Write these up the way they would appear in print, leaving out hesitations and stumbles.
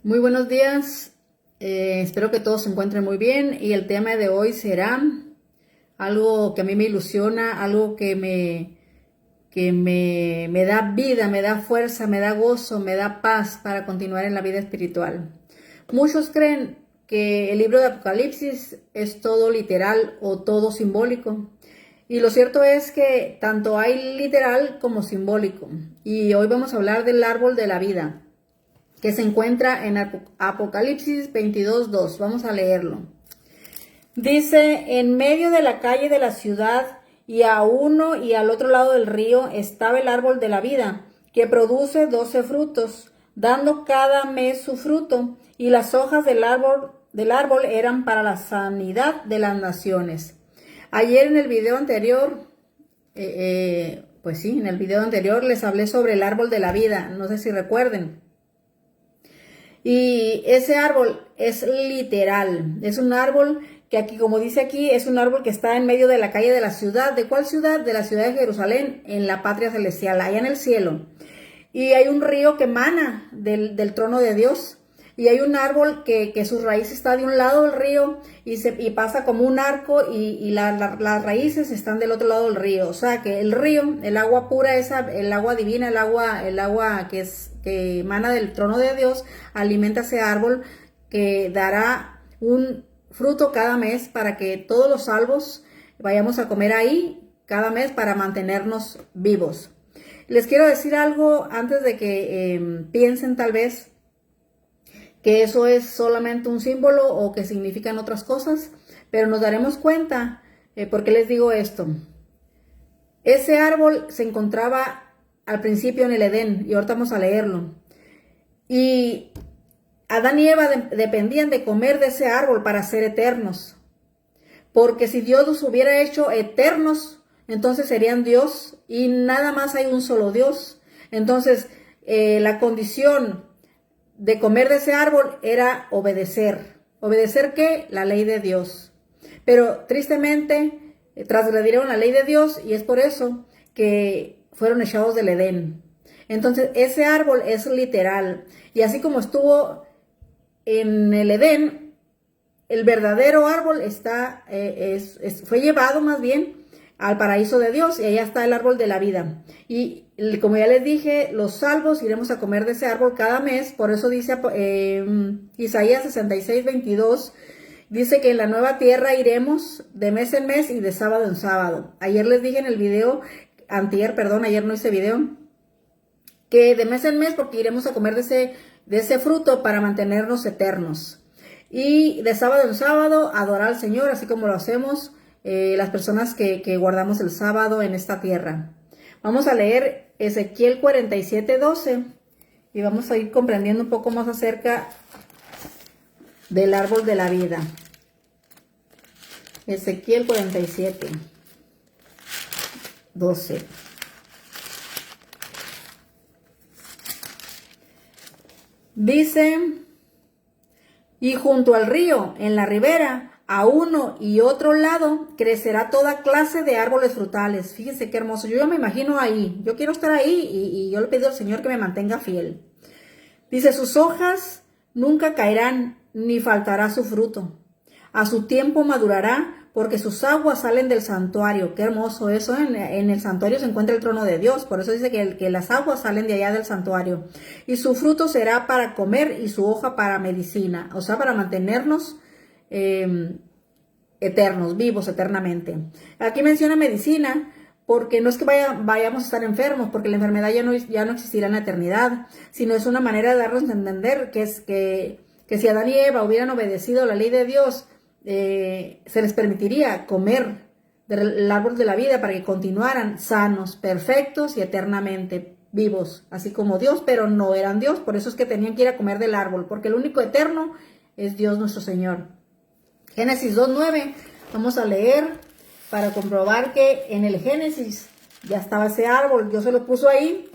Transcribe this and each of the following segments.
Muy buenos días, espero que todos se encuentren muy bien y el tema de hoy será algo que a mí me ilusiona, algo que me da vida, me da fuerza, me da gozo, me da paz para continuar en la vida espiritual. Muchos creen que el libro de Apocalipsis es todo literal o todo simbólico. Y lo cierto es que tanto hay literal como simbólico. Y hoy vamos a hablar del árbol de la vida, que se encuentra en Apocalipsis 22:2. Vamos a leerlo. Dice: en medio de la calle de la ciudad y a uno y al otro lado del río estaba el árbol de la vida, que produce 12 frutos, dando cada mes su fruto, y las hojas del árbol eran para la sanidad de las naciones. Ayer en el video anterior, en el video anterior les hablé sobre el árbol de la vida, no sé si recuerden. Y ese árbol es literal, es un árbol que aquí, como dice aquí, es un árbol que está en medio de la calle de la ciudad. ¿De cuál ciudad? De la ciudad de Jerusalén, en la patria celestial, allá en el cielo. Y hay un río que emana del trono de Dios. Y hay un árbol que su raíz está de un lado del río y pasa como un arco y las raíces están del otro lado del río. O sea que el río, el agua pura, el agua divina, el agua que emana del trono de Dios, alimenta ese árbol que dará un fruto cada mes para que todos los salvos vayamos a comer ahí cada mes para mantenernos vivos. Les quiero decir algo antes de que piensen tal vez que eso es solamente un símbolo o que significan otras cosas, pero nos daremos cuenta, ¿por qué les digo esto? Ese árbol se encontraba al principio en el Edén, y ahorita vamos a leerlo. Y Adán y Eva dependían de comer de ese árbol para ser eternos, porque si Dios los hubiera hecho eternos, entonces serían Dios, y nada más hay un solo Dios. Entonces, la condición de comer de ese árbol era obedecer. ¿Obedecer qué? La ley de Dios. Pero tristemente transgredieron la ley de Dios y es por eso que fueron echados del Edén. Entonces ese árbol es literal. Y así como estuvo en el Edén, el verdadero árbol fue llevado más bien al paraíso de Dios, y allá está el árbol de la vida. Y como ya les dije, los salvos iremos a comer de ese árbol cada mes. Por eso dice Isaías 66:22, dice que en la nueva tierra iremos de mes en mes y de sábado en sábado. Ayer les dije en el video, ayer no hice video, que de mes en mes, porque iremos a comer de ese fruto para mantenernos eternos. Y de sábado en sábado adorar al Señor, así como lo hacemos las personas que guardamos el sábado en esta tierra. Vamos a leer Ezequiel 47:12 y vamos a ir comprendiendo un poco más acerca del árbol de la vida. Ezequiel 47:12. Dice: y junto al río, en la ribera, a uno y otro lado, crecerá toda clase de árboles frutales. Fíjense qué hermoso. Yo ya me imagino ahí. Yo quiero estar ahí y yo le pido al Señor que me mantenga fiel. Dice: sus hojas nunca caerán, ni faltará su fruto. A su tiempo madurará, porque sus aguas salen del santuario. Qué hermoso eso. En el santuario se encuentra el trono de Dios. Por eso dice que las aguas salen de allá del santuario. Y su fruto será para comer y su hoja para medicina. O sea, para mantenernos eternos, vivos eternamente. Aquí menciona medicina porque no es que vayamos a estar enfermos, porque la enfermedad ya no existirá en la eternidad, sino es una manera de darnos a entender que si Adán y Eva hubieran obedecido la ley de Dios, se les permitiría comer del árbol de la vida para que continuaran sanos, perfectos y eternamente vivos, así como Dios, pero no eran Dios. Por eso es que tenían que ir a comer del árbol, porque el único eterno es Dios nuestro Señor. Génesis 2:9, vamos a leer para comprobar que en el Génesis ya estaba ese árbol. Dios se lo puso ahí,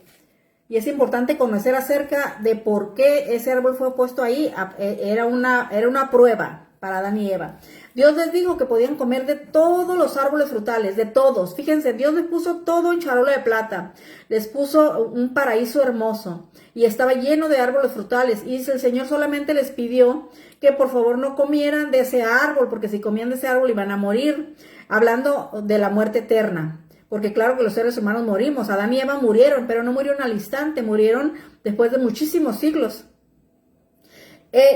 y es importante conocer acerca de por qué ese árbol fue puesto ahí. Era una prueba. para Adán y Eva. Dios les dijo que podían comer de todos los árboles frutales, de todos. Fíjense, Dios les puso todo en charola de plata. Les puso un paraíso hermoso y estaba lleno de árboles frutales. Y el Señor solamente les pidió que por favor no comieran de ese árbol, porque si comían de ese árbol iban a morir, hablando de la muerte eterna. Porque claro que los seres humanos morimos. Adán y Eva murieron, pero no murieron al instante, murieron después de muchísimos siglos.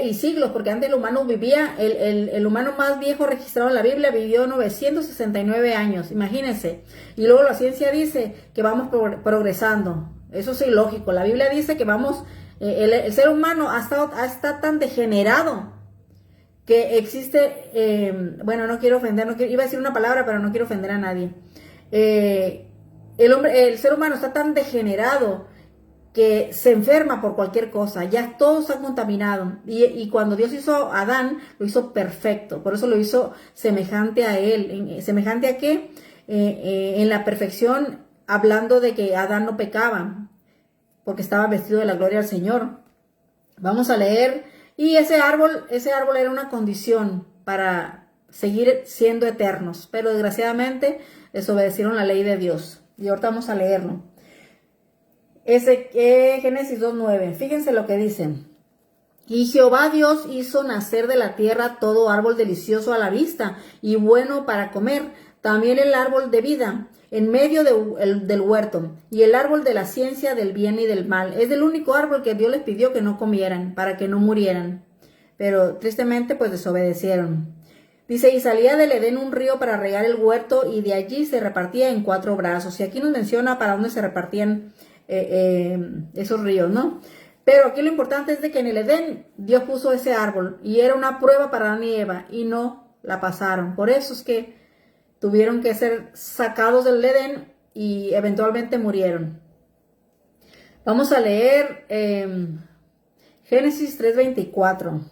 Y siglos, porque antes el humano vivía, el humano más viejo registrado en la Biblia vivió 969 años, imagínense. Y luego la ciencia dice que vamos progresando. Eso es ilógico. La Biblia dice que vamos, el ser humano ha estado tan degenerado que existe, bueno, no quiero ofender, iba a decir una palabra, pero no quiero ofender a nadie. El ser humano está tan degenerado que se enferma por cualquier cosa, ya todo está contaminado. Y cuando Dios hizo a Adán, lo hizo perfecto, por eso lo hizo semejante a él. ¿Semejante a qué? En la perfección, hablando de que Adán no pecaba, porque estaba vestido de la gloria del Señor. Vamos a leer, y ese árbol era una condición para seguir siendo eternos, pero desgraciadamente desobedecieron la ley de Dios. Y ahorita vamos a leerlo. Génesis 2:9, fíjense lo que dice. Y Jehová Dios hizo nacer de la tierra todo árbol delicioso a la vista y bueno para comer, también el árbol de vida en medio del huerto, y el árbol de la ciencia del bien y del mal. Es el único árbol que Dios les pidió que no comieran, para que no murieran, pero tristemente pues desobedecieron. Dice, y salía del Edén un río para regar el huerto, y de allí se repartía en 4 brazos. Y aquí nos menciona para dónde se repartían esos ríos, ¿no? Pero aquí lo importante es de que en el Edén Dios puso ese árbol y era una prueba para Adán y Eva y no la pasaron. Por eso es que tuvieron que ser sacados del Edén y eventualmente murieron. Vamos a leer Génesis 3:24.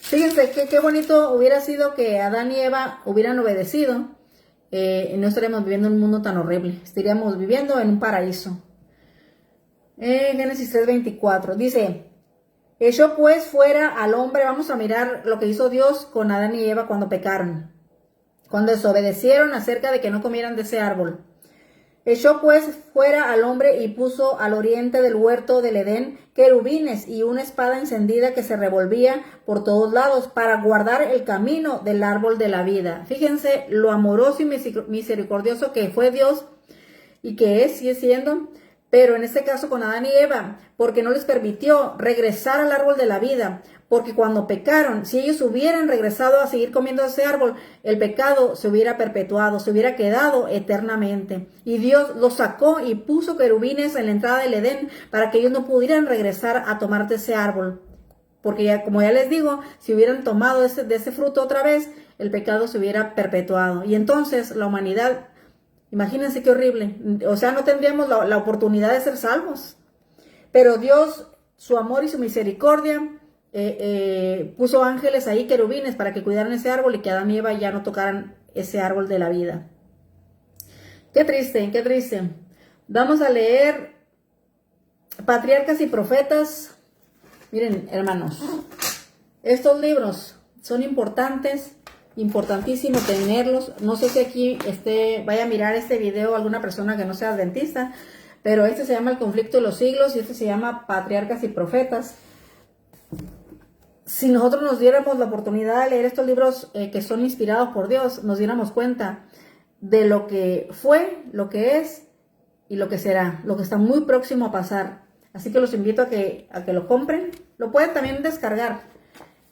Fíjense qué bonito hubiera sido que Adán y Eva hubieran obedecido. No estaríamos viviendo en un mundo tan horrible. Estaríamos viviendo en un paraíso. Génesis 3:24 dice, echó pues fuera al hombre. Vamos a mirar lo que hizo Dios con Adán y Eva cuando pecaron, cuando desobedecieron acerca de que no comieran de ese árbol. Echó pues fuera al hombre y puso al oriente del huerto del Edén querubines y una espada encendida que se revolvía por todos lados para guardar el camino del árbol de la vida. Fíjense lo amoroso y misericordioso que fue Dios y que sigue siendo, pero en este caso con Adán y Eva, porque no les permitió regresar al árbol de la vida. Porque cuando pecaron, si ellos hubieran regresado a seguir comiendo ese árbol, el pecado se hubiera perpetuado, se hubiera quedado eternamente. Y Dios los sacó y puso querubines en la entrada del Edén para que ellos no pudieran regresar a tomar de ese árbol. Porque ya, como ya les digo, si hubieran tomado de ese fruto otra vez, el pecado se hubiera perpetuado. Y entonces la humanidad, imagínense qué horrible. O sea, no tendríamos la oportunidad de ser salvos. Pero Dios, su amor y su misericordia, puso ángeles ahí, querubines, para que cuidaran ese árbol y que Adán y Eva ya no tocaran ese árbol de la vida. Qué triste, qué triste. Vamos a leer Patriarcas y Profetas. Miren, hermanos, estos libros son importantes, importantísimo tenerlos. No sé si aquí vaya a mirar este video alguna persona que no sea adventista, pero este se llama El Conflicto de los Siglos y este se llama Patriarcas y Profetas. Si nosotros nos diéramos la oportunidad de leer estos libros que son inspirados por Dios, nos diéramos cuenta de lo que fue, lo que es y lo que será, lo que está muy próximo a pasar. Así que los invito a que lo compren. Lo pueden también descargar,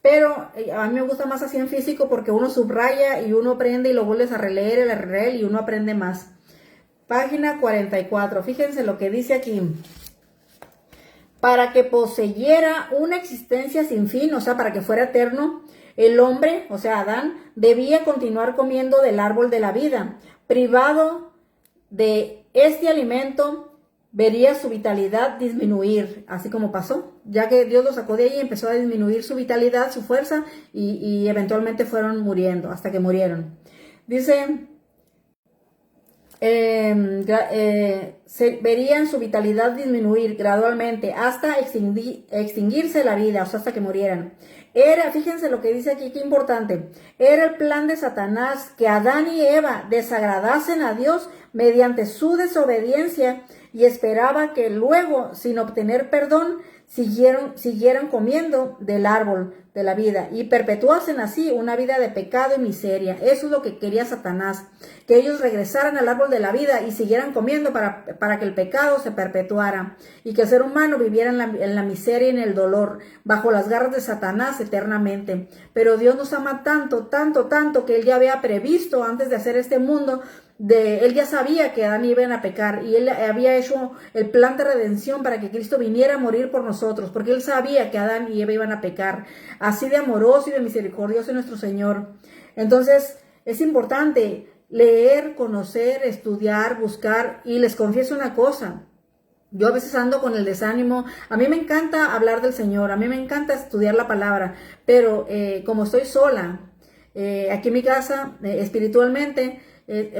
pero a mí me gusta más así en físico porque uno subraya y uno aprende y lo vuelves a releer y uno aprende más. Página 44, fíjense lo que dice aquí. Para que poseyera una existencia sin fin, o sea, para que fuera eterno, el hombre, o sea, Adán, debía continuar comiendo del árbol de la vida. Privado de este alimento, vería su vitalidad disminuir, así como pasó, ya que Dios lo sacó de ahí y empezó a disminuir su vitalidad, su fuerza, y eventualmente fueron muriendo, hasta que murieron. Dice, verían su vitalidad disminuir gradualmente hasta extinguirse la vida, o sea, hasta que murieran. Fíjense lo que dice aquí, qué importante. Era el plan de Satanás que Adán y Eva desagradasen a Dios mediante su desobediencia y esperaba que luego, sin obtener perdón, siguieran comiendo del árbol de la vida y perpetuasen así una vida de pecado y miseria. Eso es lo que quería Satanás, que ellos regresaran al árbol de la vida y siguieran comiendo para que el pecado se perpetuara y que el ser humano viviera en la miseria y en el dolor, bajo las garras de Satanás eternamente. Pero Dios nos ama tanto, tanto, tanto, que Él ya había previsto antes de hacer este mundo. Él ya sabía que Adán iban a pecar y Él había hecho el plan de redención para que Cristo viniera a morir por nosotros, porque Él sabía que Adán y Eva iban a pecar. Así de amoroso y de misericordioso es nuestro Señor. Entonces es importante leer, conocer, estudiar, buscar, y les confieso una cosa. Yo a veces ando con el desánimo. A mí me encanta hablar del Señor, a mí me encanta estudiar la palabra, pero como estoy sola aquí en mi casa espiritualmente,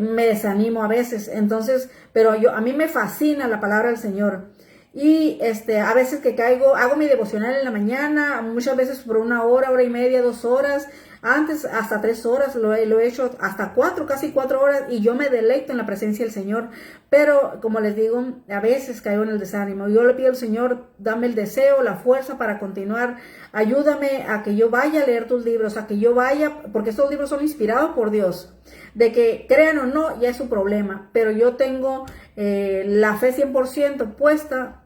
me desanimo a veces. Entonces, pero a mí me fascina la palabra del Señor. Y a veces que caigo, hago mi devocional en la mañana, muchas veces por 1 hora, hora y media, 2 horas, antes hasta 3 horas, lo he hecho hasta 4, casi 4 horas, y yo me deleito en la presencia del Señor. Pero como les digo, a veces caigo en el desánimo. Yo le pido al Señor, dame el deseo, la fuerza para continuar. Ayúdame a que yo vaya a leer tus libros, a que yo vaya, porque estos libros son inspirados por Dios. De que crean o no, ya es su problema, pero yo tengo la fe 100% puesta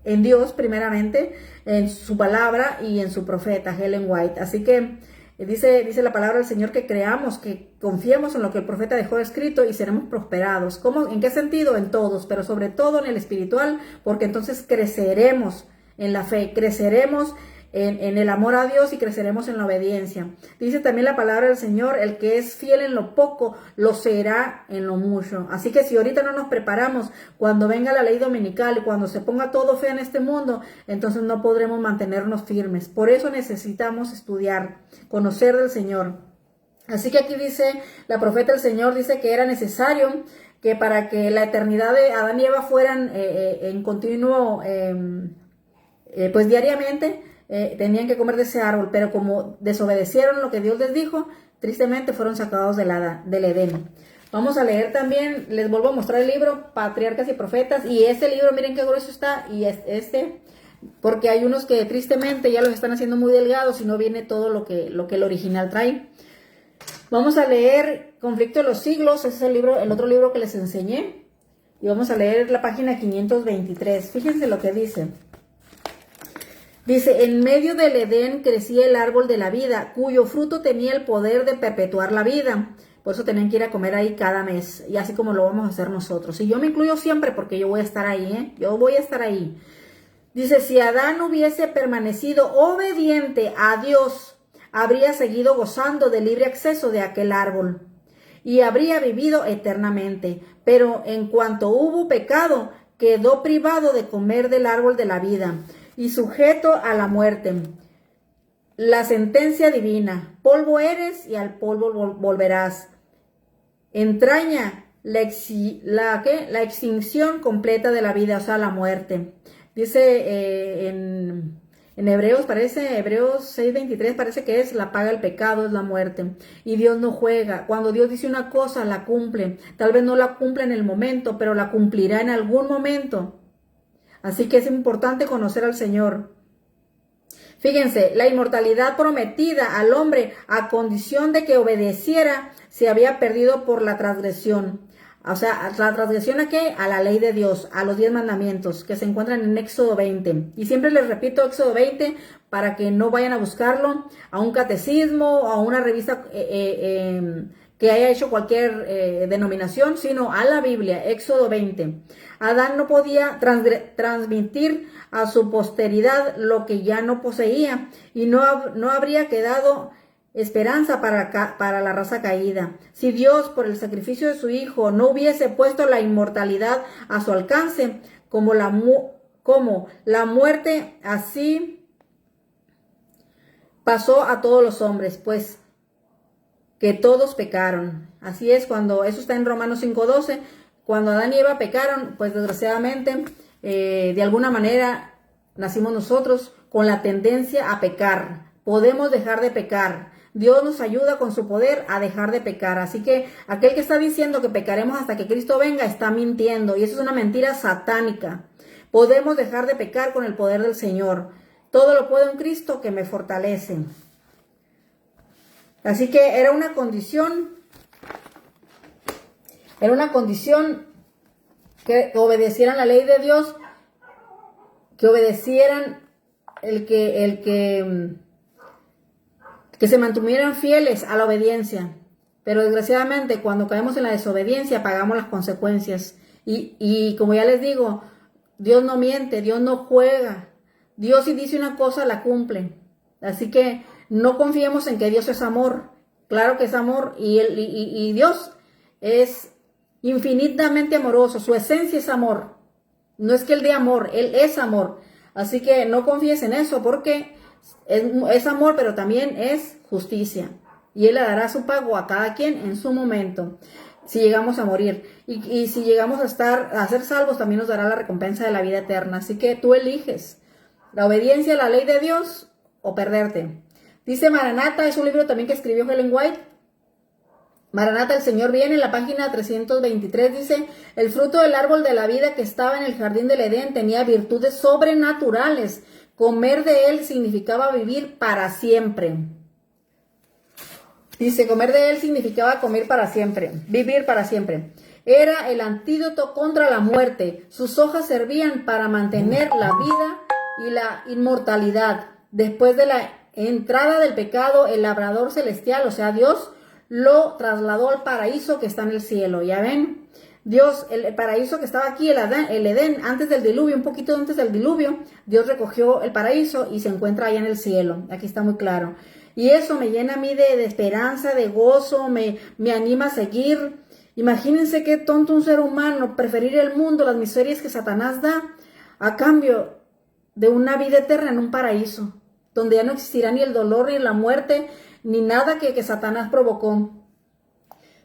en Dios primeramente, en su palabra y en su profeta Ellen White. Así que dice la palabra del Señor que creamos, que confiemos en lo que el profeta dejó escrito y seremos prosperados. ¿Cómo? ¿En qué sentido? En todos, pero sobre todo en el espiritual, porque entonces creceremos en la fe, creceremos en el amor a Dios y creceremos en la obediencia. Dice también la palabra del Señor, el que es fiel en lo poco, lo será en lo mucho. Así que si ahorita no nos preparamos, cuando venga la ley dominical y cuando se ponga todo fe en este mundo, entonces no podremos mantenernos firmes. Por eso necesitamos estudiar, conocer del Señor. Así que aquí dice, la profeta del Señor dice que era necesario que para que la eternidad de Adán y Eva fueran en continuo, pues diariamente, tenían que comer de ese árbol, pero como desobedecieron lo que Dios les dijo, tristemente fueron sacados del Edén. Vamos a leer también, les vuelvo a mostrar el libro Patriarcas y Profetas, y este libro, miren qué grueso está, y porque hay unos que tristemente ya los están haciendo muy delgados y no viene todo lo que el original trae. Vamos a leer Conflicto de los Siglos, ese es el otro libro que les enseñé, y vamos a leer la página 523. Fíjense lo que dice. Dice, en medio del Edén crecía el árbol de la vida, cuyo fruto tenía el poder de perpetuar la vida. Por eso tenían que ir a comer ahí cada mes, y así como lo vamos a hacer nosotros. Y yo me incluyo siempre porque yo voy a estar ahí, yo voy a estar ahí. Dice, si Adán hubiese permanecido obediente a Dios, habría seguido gozando de libre acceso de aquel árbol y habría vivido eternamente. Pero en cuanto hubo pecado, quedó privado de comer del árbol de la vida y sujeto a la muerte. La sentencia divina, polvo eres y al polvo volverás. Entraña la extinción completa de la vida, o sea, la muerte. Dice en Hebreos 6:23 parece que es la paga del pecado, es la muerte. Y Dios no juega. Cuando Dios dice una cosa, la cumple. Tal vez no la cumple en el momento, pero la cumplirá en algún momento. Así que es importante conocer al Señor. Fíjense, la inmortalidad prometida al hombre a condición de que obedeciera se había perdido por la transgresión. O sea, ¿la transgresión a qué? A la ley de Dios, a los 10 mandamientos que se encuentran en Éxodo 20. Y siempre les repito Éxodo 20 para que no vayan a buscarlo a un catecismo o a una revista que haya hecho cualquier denominación, sino a la Biblia, Éxodo 20. Adán no podía transmitir a su posteridad lo que ya no poseía y no habría quedado esperanza para la raza caída. Si Dios, por el sacrificio de su Hijo, no hubiese puesto la inmortalidad a su alcance, como la muerte, así pasó a todos los hombres, pues que todos pecaron. Así es, cuando eso está en Romanos 5:12, cuando Adán y Eva pecaron, pues desgraciadamente, de alguna manera nacimos nosotros con la tendencia a pecar. Podemos dejar de pecar. Dios nos ayuda con su poder a dejar de pecar. Así que aquel que está diciendo que pecaremos hasta que Cristo venga está mintiendo, y eso es una mentira satánica. Podemos dejar de pecar con el poder del Señor. Todo lo puedo en Cristo que me fortalece. Así que era una condición que obedecieran la ley de Dios, que obedecieran que se mantuvieran fieles a la obediencia. Pero desgraciadamente cuando caemos en la desobediencia pagamos las consecuencias. Y como ya les digo, Dios no miente, Dios no juega. Dios, si dice una cosa, la cumple. Así que no confiemos en que Dios es amor. Claro que es amor, y Dios es infinitamente amoroso. Su esencia es amor. No es que Él dé amor, Él es amor. Así que no confíes en eso, porque es amor, pero también es justicia. Y Él le dará su pago a cada quien en su momento, si llegamos a morir. Y si llegamos a ser salvos, también nos dará la recompensa de la vida eterna. Así que tú eliges la obediencia a la ley de Dios o perderte. Dice Maranata, es un libro también que escribió Ellen White. Maranata, el Señor viene, en la página 323 dice: el fruto del árbol de la vida que estaba en el jardín del Edén tenía virtudes sobrenaturales. Comer de él significaba vivir para siempre. Dice, comer de él significaba comer para siempre, vivir para siempre. Era el antídoto contra la muerte. Sus hojas servían para mantener la vida y la inmortalidad. Después de la entrada del pecado, el labrador celestial, o sea, Dios, lo trasladó al paraíso que está en el cielo. ¿Ya ven? Dios, el paraíso que estaba aquí, el Edén, antes del diluvio, un poquito antes del diluvio, Dios recogió el paraíso y se encuentra allá en el cielo. Aquí está muy claro. Y eso me llena a mí de esperanza, de gozo, me anima a seguir. Imagínense qué tonto un ser humano preferir el mundo, las miserias que Satanás da, a cambio de una vida eterna en un paraíso, donde ya no existirá ni el dolor, ni la muerte, ni nada que Satanás provocó.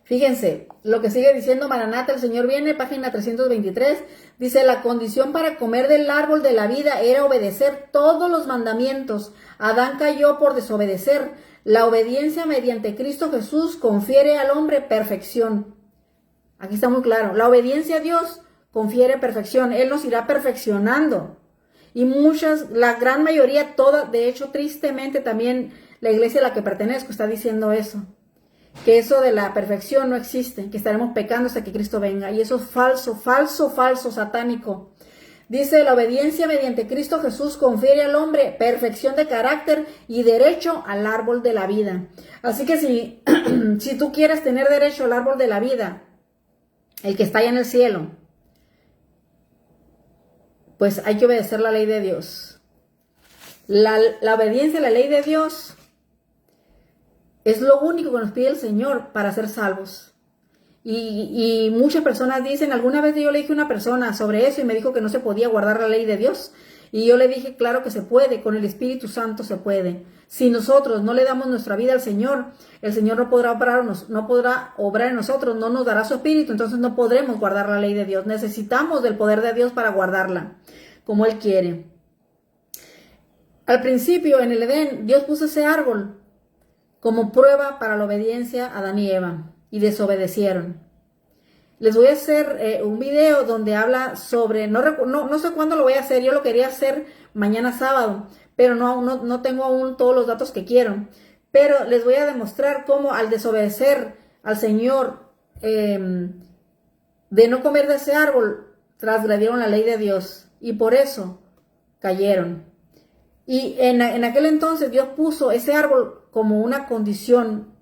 Fíjense, lo que sigue diciendo Maranata, el Señor viene, página 323, dice: la condición para comer del árbol de la vida era obedecer todos los mandamientos. Adán cayó por desobedecer. La obediencia mediante Cristo Jesús confiere al hombre perfección. Aquí está muy claro, la obediencia a Dios confiere perfección, Él nos irá perfeccionando. Y la gran mayoría, toda, de hecho, tristemente también la iglesia a la que pertenezco está diciendo eso. Que eso de la perfección no existe, que estaremos pecando hasta que Cristo venga. Y eso es falso, falso, falso, satánico. Dice, la obediencia mediante Cristo Jesús confiere al hombre perfección de carácter y derecho al árbol de la vida. Así que si tú quieres tener derecho al árbol de la vida, el que está allá en el cielo, pues hay que obedecer la ley de Dios. La obediencia a la ley de Dios es lo único que nos pide el Señor para ser salvos. Y muchas personas dicen, alguna vez yo le dije a una persona sobre eso y me dijo que no se podía guardar la ley de Dios. Y yo le dije, claro que se puede, con el Espíritu Santo se puede. Si nosotros no le damos nuestra vida al Señor, el Señor no podrá obrar en nosotros, no nos dará su Espíritu, entonces no podremos guardar la ley de Dios. Necesitamos del poder de Dios para guardarla, como Él quiere. Al principio, en el Edén, Dios puso ese árbol como prueba para la obediencia a Adán y Eva, y desobedecieron. Les voy a hacer un video donde habla sobre, no sé cuándo lo voy a hacer, yo lo quería hacer mañana sábado, pero no tengo aún todos los datos que quiero. Pero les voy a demostrar cómo al desobedecer al Señor, de no comer de ese árbol, transgredieron la ley de Dios, y por eso cayeron. Y en aquel entonces Dios puso ese árbol como una condición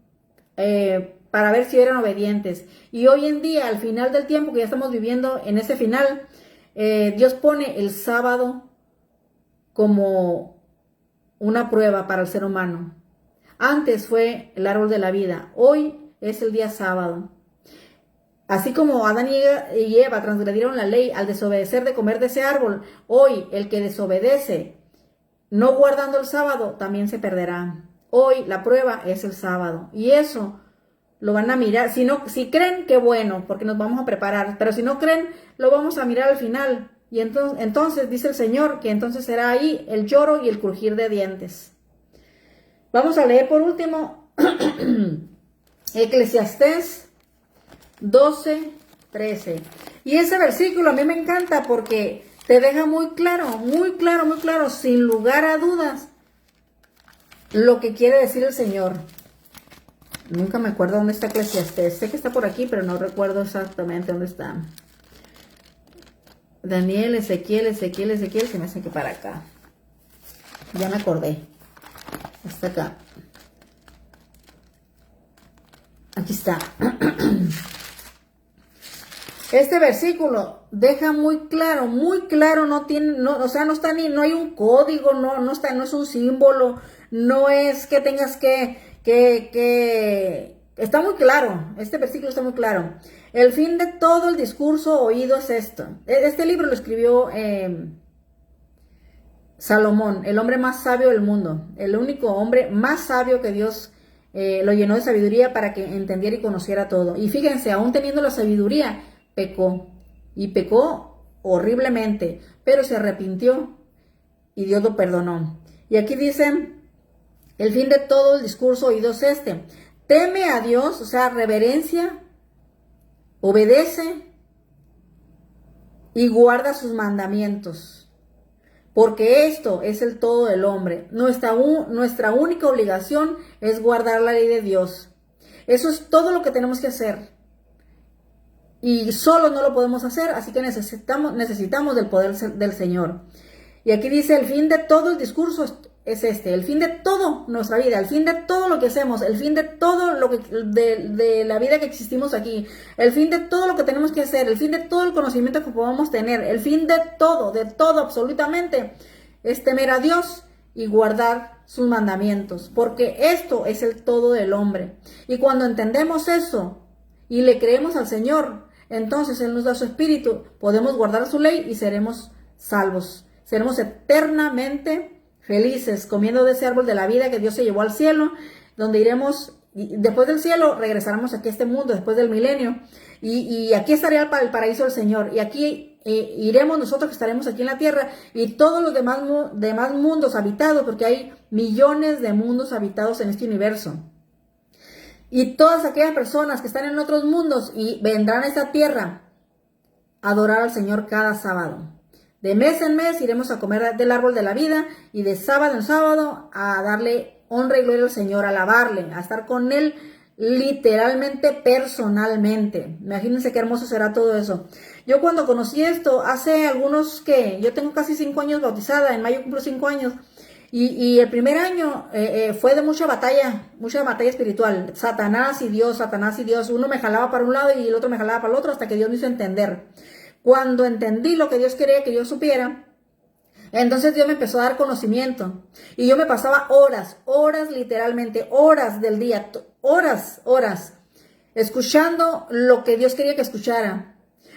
para ver si eran obedientes. Y hoy en día, al final del tiempo que ya estamos viviendo en ese final, Dios pone el sábado como una prueba para el ser humano. Antes fue el árbol de la vida, hoy es el día sábado. Así como Adán y Eva transgredieron la ley al desobedecer de comer de ese árbol, hoy el que desobedece no guardando el sábado también se perderá. Hoy la prueba es el sábado, y eso lo van a mirar. Si no, si creen, qué bueno, porque nos vamos a preparar. Pero si no creen, lo vamos a mirar al final. Y entonces dice el Señor que entonces será ahí el lloro y el crujir de dientes. Vamos a leer por último Eclesiastés 12:13. Y ese versículo a mí me encanta porque te deja muy claro, muy claro, muy claro, sin lugar a dudas, lo que quiere decir el Señor. Nunca me acuerdo dónde está Eclesiastés. Sé que está por aquí, pero no recuerdo exactamente dónde está. Daniel, Ezequiel, se me hace que para acá. Ya me acordé. Está acá. Aquí está. Este versículo deja muy claro, no tiene, no, o sea, no está ni, no hay un código, no está, no es un símbolo, no es que tengas está muy claro, este versículo está muy claro. El fin de todo el discurso oído es esto. Este libro lo escribió Salomón, el hombre más sabio del mundo, el único hombre más sabio que Dios lo llenó de sabiduría para que entendiera y conociera todo. Y fíjense, aún teniendo la sabiduría, pecó, y pecó horriblemente, pero se arrepintió y Dios lo perdonó. Y aquí dicen, el fin de todo el discurso oído es este: teme a Dios, o sea, reverencia, obedece y guarda sus mandamientos, porque esto es el todo del hombre. Nuestra única obligación es guardar la ley de Dios. Eso es todo lo que tenemos que hacer. Y solo no lo podemos hacer, así que necesitamos del poder del Señor. Y aquí dice, el fin de todo el discurso es este, el fin de toda nuestra vida, el fin de todo lo que hacemos, el fin de todo lo que de la vida que existimos aquí, el fin de todo lo que tenemos que hacer, el fin de todo el conocimiento que podamos tener, el fin de todo absolutamente, es temer a Dios y guardar sus mandamientos, porque esto es el todo del hombre. Y cuando entendemos eso y le creemos al Señor, entonces Él nos da su espíritu, podemos guardar su ley y seremos salvos. Seremos eternamente felices comiendo de ese árbol de la vida que Dios se llevó al cielo, donde iremos, después del cielo regresaremos aquí a este mundo, después del milenio, y aquí estaría el paraíso del Señor, y aquí iremos nosotros que estaremos aquí en la tierra, y todos los demás mundos habitados, porque hay millones de mundos habitados en este universo. Y todas aquellas personas que están en otros mundos y vendrán a esta tierra a adorar al Señor cada sábado. De mes en mes iremos a comer del árbol de la vida y de sábado en sábado a darle honra y gloria al Señor, a alabarle, a estar con Él literalmente, personalmente. Imagínense qué hermoso será todo eso. Yo cuando conocí esto, hace algunos yo tengo casi 5 años bautizada, en mayo cumplo 5 años. Y el primer año fue de mucha batalla espiritual. Satanás y Dios. Uno me jalaba para un lado y el otro me jalaba para el otro hasta que Dios me hizo entender. Cuando entendí lo que Dios quería que yo supiera, entonces Dios me empezó a dar conocimiento. Y yo me pasaba horas literalmente, horas del día, horas, escuchando lo que Dios quería que escuchara.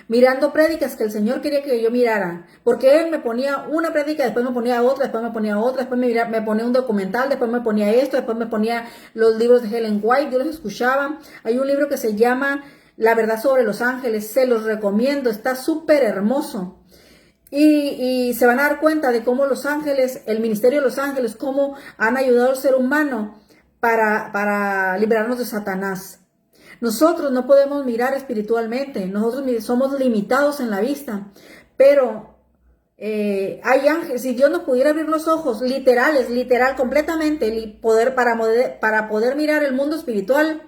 Mirando prédicas que el Señor quería que yo mirara, porque Él me ponía una prédica, después me ponía otra, después me ponía otra, después me ponía un documental, después me ponía esto, después me ponía los libros de Ellen White, yo los escuchaba. Hay un libro que se llama La verdad sobre los ángeles, se los recomiendo, está súper hermoso. Y se van a dar cuenta de cómo los ángeles, el ministerio de los ángeles, cómo han ayudado al ser humano para librarnos de Satanás. Nosotros no podemos mirar espiritualmente, nosotros somos limitados en la vista, pero hay ángeles. Si Dios nos pudiera abrir los ojos, literal, completamente, para poder mirar el mundo espiritual,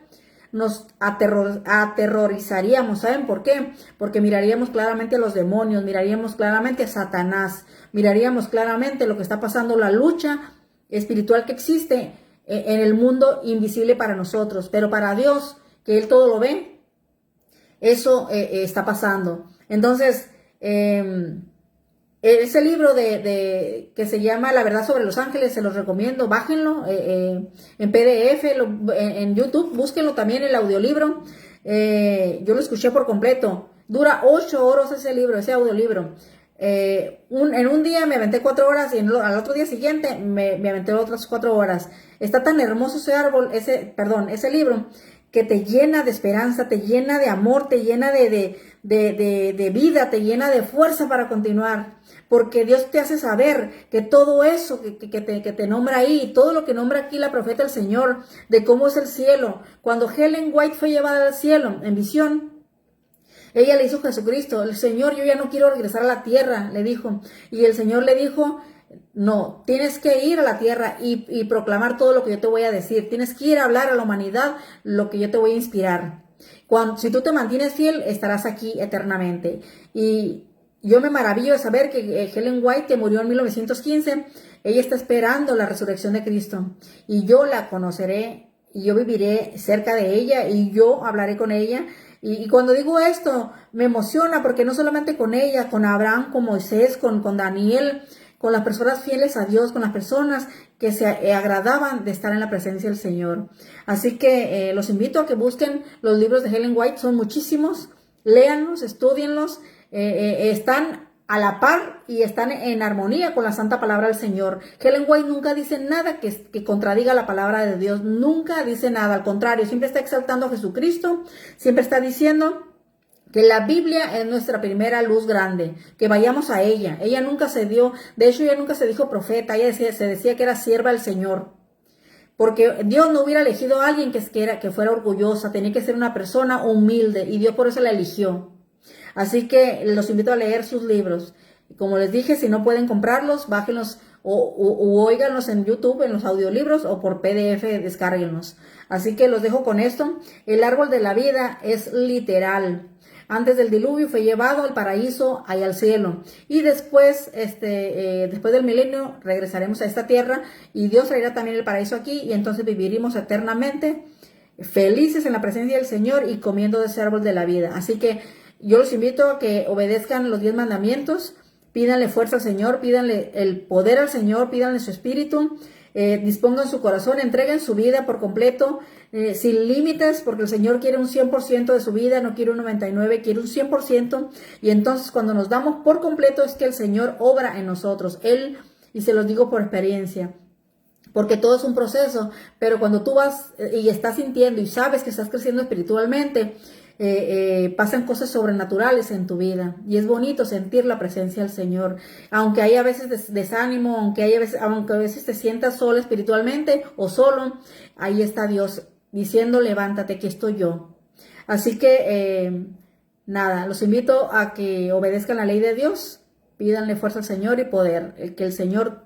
nos aterrorizaríamos. ¿Saben por qué? Porque miraríamos claramente a los demonios, miraríamos claramente a Satanás, miraríamos claramente lo que está pasando, la lucha espiritual que existe en el mundo invisible para nosotros, pero para Dios, que Él todo lo ve, eso está pasando. Entonces, ese libro que se llama La verdad sobre los ángeles, se los recomiendo, bájenlo en PDF, en YouTube, búsquenlo también, el audiolibro. Yo lo escuché por completo, dura 8 horas ese audiolibro. En un día me aventé 4 horas y al otro día siguiente me aventé otras 4 horas. Está tan hermoso ese libro, que te llena de esperanza, te llena de amor, te llena de vida, te llena de fuerza para continuar. Porque Dios te hace saber que todo eso que te nombra ahí, todo lo que nombra aquí la profeta del Señor, de cómo es el cielo. Cuando Ellen White fue llevada al cielo en visión, ella le dijo a Jesucristo, el Señor, yo ya no quiero regresar a la tierra, le dijo. Y el Señor le dijo, no, tienes que ir a la tierra y proclamar todo lo que yo te voy a decir. Tienes que ir a hablar a la humanidad lo que yo te voy a inspirar. Si tú te mantienes fiel, estarás aquí eternamente. Y yo me maravillo de saber que Ellen White, que murió en 1915, ella está esperando la resurrección de Cristo. Y yo la conoceré y yo viviré cerca de ella y yo hablaré con ella. Y cuando digo esto, me emociona porque no solamente con ella, con Abraham, con Moisés, con Daniel, con las personas fieles a Dios, con las personas que se agradaban de estar en la presencia del Señor. Así que los invito a que busquen los libros de Ellen White, son muchísimos, léanlos, estudienlos, están a la par y están en armonía con la santa palabra del Señor. Ellen White nunca dice nada que contradiga la palabra de Dios, nunca dice nada, al contrario, siempre está exaltando a Jesucristo, siempre está diciendo que la Biblia es nuestra primera luz grande, que vayamos a ella. Ella nunca se dio, de hecho ella nunca se dijo profeta, ella se decía que era sierva del Señor. Porque Dios no hubiera elegido a alguien que fuera orgullosa, tenía que ser una persona humilde y Dios por eso la eligió. Así que los invito a leer sus libros. Como les dije, si no pueden comprarlos, bájenlos o óiganlos en YouTube, en los audiolibros o por PDF, descárguenlos. Así que los dejo con esto. El árbol de la vida es literal. Antes del diluvio fue llevado al paraíso y al cielo. Y después, después del milenio, regresaremos a esta tierra y Dios traerá también el paraíso aquí y entonces viviremos eternamente felices en la presencia del Señor y comiendo de ese árbol de la vida. Así que yo los invito a que obedezcan los 10 mandamientos, pídanle fuerza al Señor, pídanle el poder al Señor, pídanle su espíritu, dispongan su corazón, entreguen su vida por completo, sin límites, porque el Señor quiere un 100% de su vida, no quiere un 99%, quiere un 100%, y entonces cuando nos damos por completo es que el Señor obra en nosotros, y se los digo por experiencia, porque todo es un proceso, pero cuando tú vas y estás sintiendo y sabes que estás creciendo espiritualmente, pasan cosas sobrenaturales en tu vida y es bonito sentir la presencia del Señor, aunque hay a veces desánimo, aunque a veces te sientas sola espiritualmente o solo, ahí está Dios diciendo levántate, aquí estoy yo. Así que nada, los invito a que obedezcan la ley de Dios, pídanle fuerza al Señor y poder, que el Señor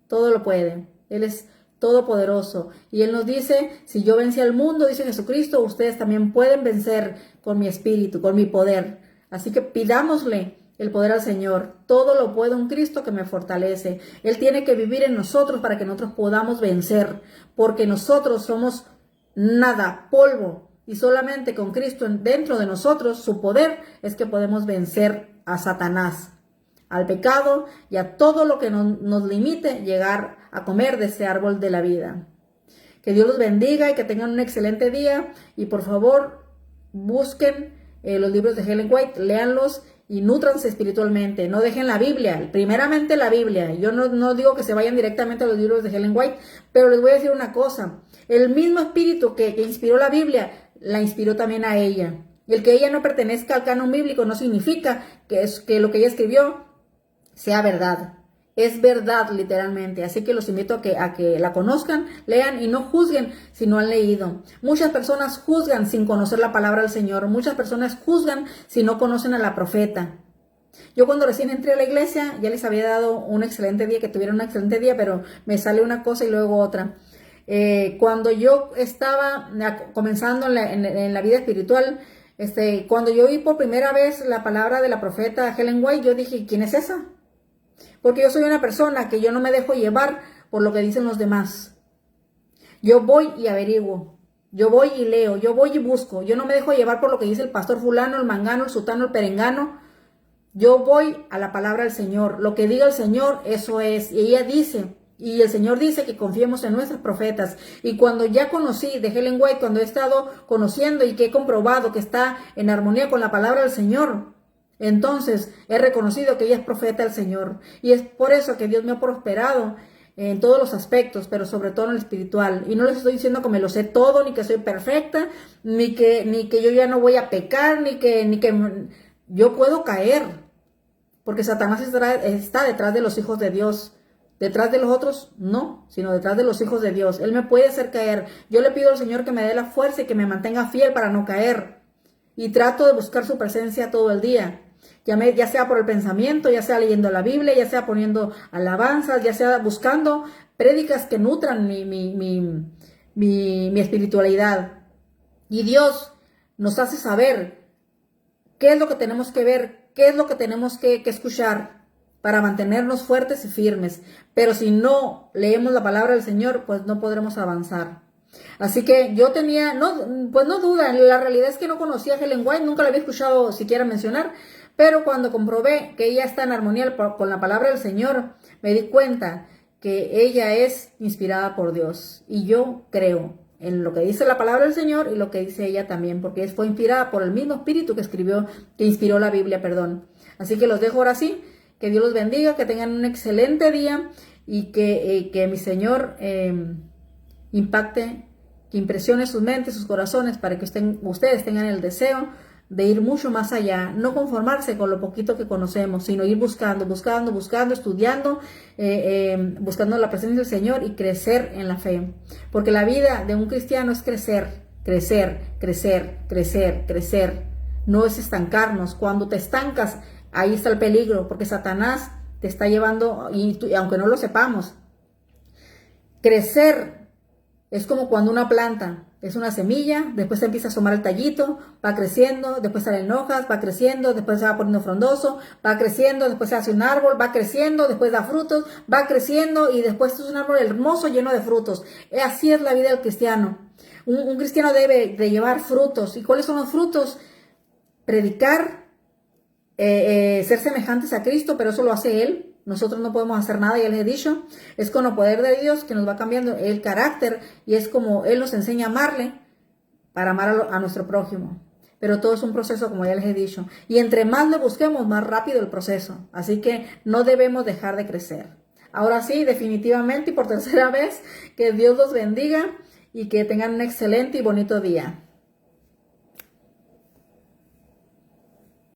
todo lo puede, Él es todopoderoso. Y Él nos dice, si yo vencí al mundo, dice Jesucristo, ustedes también pueden vencer con mi espíritu, con mi poder. Así que pidámosle el poder al Señor. Todo lo puedo en Cristo que me fortalece. Él tiene que vivir en nosotros para que nosotros podamos vencer, porque nosotros somos nada, polvo. Y solamente con Cristo dentro de nosotros, su poder, es que podemos vencer a Satanás, al pecado y a todo lo que nos limite llegar a comer de ese árbol de la vida. Que Dios los bendiga y que tengan un excelente día. Y por favor, busquen los libros de Ellen White, léanlos y nútranse espiritualmente. No dejen la Biblia, primeramente la Biblia. Yo no digo que se vayan directamente a los libros de Ellen White, pero les voy a decir una cosa. El mismo espíritu que inspiró la Biblia, la inspiró también a ella. Y el que ella no pertenezca al canon bíblico no significa que lo que ella escribió sea verdad. Es verdad literalmente, así que los invito a que la conozcan, lean y no juzguen si no han leído. Muchas personas juzgan sin conocer la palabra del Señor, muchas personas juzgan si no conocen a la profeta. Yo cuando recién entré a la iglesia ya les había dado un excelente día, que tuvieran un excelente día, pero me sale una cosa y luego otra. Cuando yo estaba comenzando en la vida espiritual, cuando yo oí por primera vez la palabra de la profeta Ellen White, yo dije, ¿quién es esa? Porque yo soy una persona que yo no me dejo llevar por lo que dicen los demás. Yo voy y averiguo, yo voy y leo, yo voy y busco. Yo no me dejo llevar por lo que dice el pastor fulano, el mangano, el sutano, el perengano. Yo voy a la palabra del Señor. Lo que diga el Señor, eso es. Y ella dice, y el Señor dice que confiemos en nuestros profetas. Y cuando ya conocí de Ellen White, cuando he estado conociendo y que he comprobado que está en armonía con la palabra del Señor, entonces he reconocido que ella es profeta del Señor. Y es por eso que Dios me ha prosperado en todos los aspectos, pero sobre todo en el espiritual. Y no les estoy diciendo que me lo sé todo, ni que soy perfecta, ni que yo ya no voy a pecar, ni que yo puedo caer, porque Satanás está detrás de los hijos de Dios. Detrás de los otros, no, sino detrás de los hijos de Dios. Él me puede hacer caer. Yo le pido al Señor que me dé la fuerza y que me mantenga fiel para no caer. Y trato de buscar su presencia todo el día. Ya sea por el pensamiento, ya sea leyendo la Biblia, ya sea poniendo alabanzas, ya sea buscando prédicas que nutran mi espiritualidad. Y Dios nos hace saber qué es lo que tenemos que ver, qué es lo que tenemos que escuchar para mantenernos fuertes y firmes. Pero si no leemos la palabra del Señor, pues no podremos avanzar. Así que yo tenía, pues no duda, la realidad es que no conocía a Ellen White, nunca la había escuchado siquiera mencionar, pero cuando comprobé que ella está en armonía con la palabra del Señor, me di cuenta que ella es inspirada por Dios. Y yo creo en lo que dice la palabra del Señor y lo que dice ella también, porque fue inspirada por el mismo espíritu que inspiró la Biblia, perdón. Así que los dejo ahora sí. Que Dios los bendiga, que tengan un excelente día y que mi Señor impacte, que impresione sus mentes, sus corazones, para que ustedes tengan el deseo de ir mucho más allá, no conformarse con lo poquito que conocemos, sino ir buscando, estudiando, buscando la presencia del Señor y crecer en la fe. Porque la vida de un cristiano es crecer. No es estancarnos. Cuando te estancas, ahí está el peligro, porque Satanás te está llevando, y aunque no lo sepamos, crecer es como cuando una planta es una semilla, después se empieza a asomar el tallito, va creciendo, después salen hojas, va creciendo, después se va poniendo frondoso, va creciendo, después se hace un árbol, va creciendo, después da frutos, va creciendo y después es un árbol hermoso lleno de frutos. Así es la vida del cristiano. Un cristiano debe de llevar frutos. ¿Y cuáles son los frutos? Predicar, ser semejantes a Cristo, pero eso lo hace Él. Nosotros no podemos hacer nada, ya les he dicho. Es con el poder de Dios que nos va cambiando el carácter y es como Él nos enseña a amarle para amar a nuestro prójimo. Pero todo es un proceso, como ya les he dicho. Y entre más le busquemos, más rápido el proceso. Así que no debemos dejar de crecer. Ahora sí, definitivamente y por tercera vez, que Dios los bendiga y que tengan un excelente y bonito día.